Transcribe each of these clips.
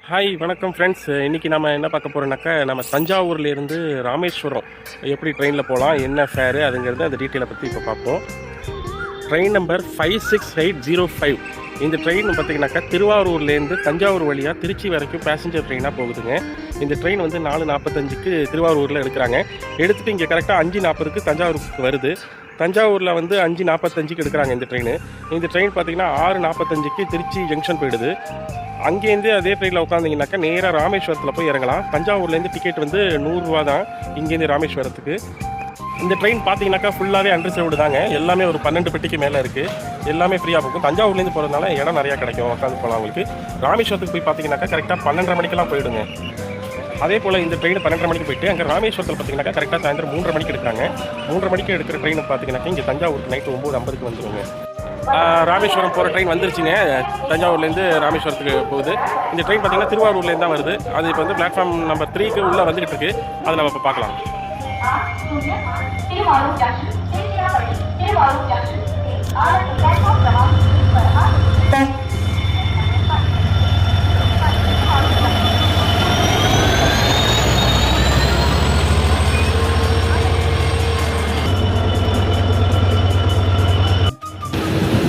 Hi வணக்கம் friends. இன்றைக்கி நம்ம என்ன பார்க்க போகிறோம்னாக்கா, நம்ம தஞ்சாவூர்லேருந்து ராமேஸ்வரம் எப்படி ட்ரெயினில் போகலாம், என்ன ஃபேரு அதுங்கிறது அந்த டீட்டெயிலை பற்றி இப்போ பார்ப்போம். Train number 56805. இந்த ட்ரெயின் பார்த்திங்கனாக்கா திருவாரூர்லேருந்து தஞ்சாவூர் வழியாக திருச்சி வரைக்கும் பேசஞ்சர் ட்ரெயினாக போகுதுங்க. இந்த ட்ரெயின் வந்து 4:45க்கு திருவாரூரில் எடுக்கிறாங்க. எடுத்துகிட்டு இங்கே கரெக்டாக 5:40க்கு தஞ்சாவூருக்கு வருது. தஞ்சாவூரில் வந்து 5:45க்கு எடுக்கிறாங்க இந்த ட்ரெயின். இந்த ட்ரெயின் பார்த்திங்கன்னா 6:45க்கு திருச்சி ஜங்ஷன் போயிடுது. அங்கேருந்து அதே ட்ரெயினில் உட்காந்திங்கனாக்கா நேராக ராமேஸ்வரத்தில் போய் இறங்கலாம். தஞ்சாவூர்லேருந்து டிக்கெட் வந்து 100 ரூபா தான் இங்கேருந்து ராமேஸ்வரத்துக்கு. இந்த ட்ரெயின் பார்த்தீங்கன்னாக்கா ஃபுல்லாகவே அன்ரிசர்வ்டு தாங்க. எல்லாமே ஒரு 12 பெட்டிக்கு மேலே இருக்குது. எல்லாமே ஃப்ரீயாக போகும். தஞ்சாவூர்லேருந்து போகிறதுனால இடம் நிறையா கிடைக்கும், உட்காந்து போகலாம் உங்களுக்கு. ராமேஸ்வரத்துக்கு போய் பார்த்தீங்கன்னாக்கா கரெக்டாக 12:30 மணிக்கெல்லாம் போயிடுங்க. அதே போல் இந்த ட்ரெயின் 12:30 மணிக்கு போயிட்டு அங்கே ராமேஸ்வரத்தில் பார்த்தீங்கன்னாக்கா கரெக்டாக சாயந்தரம் 3:30 மணிக்கு எடுக்கிறாங்க. 3:30 மணிக்கு எடுக்கிற ட்ரெயின் பார்த்தீங்கன்னாக்கா இங்கே தஞ்சாவூருக்கு நைட்டு 9:50க்கு வந்துடுங்க. ராமேஸ்வரம் போகிற ட்ரெயின் வந்துருச்சுங்க. தஞ்சாவூர்லேருந்து ராமேஸ்வரத்துக்கு போகுது. இந்த ட்ரெயின் பார்த்தீங்கன்னா திருவாரூர்லேருந்து தான் வருது. அது இப்போ வந்து பிளாட்ஃபார்ம் நம்பர் 3க்கு உள்ளே வந்துகிட்டு இருக்கு. அதை நம்ம இப்போ பார்க்கலாம்.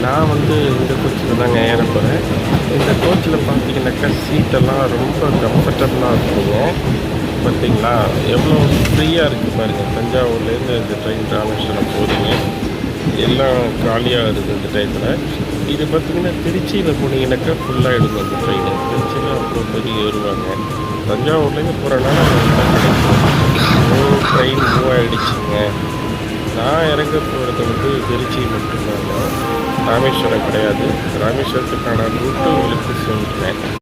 நான் வந்து இந்த கோச்சில் தாங்க ஏற போகிறேன். இந்த கோச்சில் பார்த்தீங்கன்னாக்கா சீட்டெல்லாம் ரொம்ப கம்ஃபர்டபுளாக இருக்குங்க. பார்த்தீங்களா எவ்வளோ ஃப்ரீயாக இருக்குது பாருங்கள். தஞ்சாவூர்லேருந்து இந்த ட்ரெயின் ராமேஸ்வரம் போகுதுங்க. எல்லாம் காலியாக இருக்குது இந்த ட்ரெயினில். இது பார்த்திங்கன்னா திருச்சியில் போனீங்கன்னாக்கா ஃபுல்லாக எடுக்கும் அந்த ட்ரெயின். திருச்சியில் அவ்வளோ பெரிய ஏறுவாங்க. தஞ்சாவூர்லேருந்து போகிறனால ட்ரெயின் மூவ் ஆகிடுச்சிங்க. நான் இறங்க போகிறது வந்து திருச்சி மட்டும்தாங்க, ராமேஸ்வரம் கிடையாது. ராமேஸ்வரத்துக்கான ரூட்டு உங்களுக்கு சொல்கிறேன்.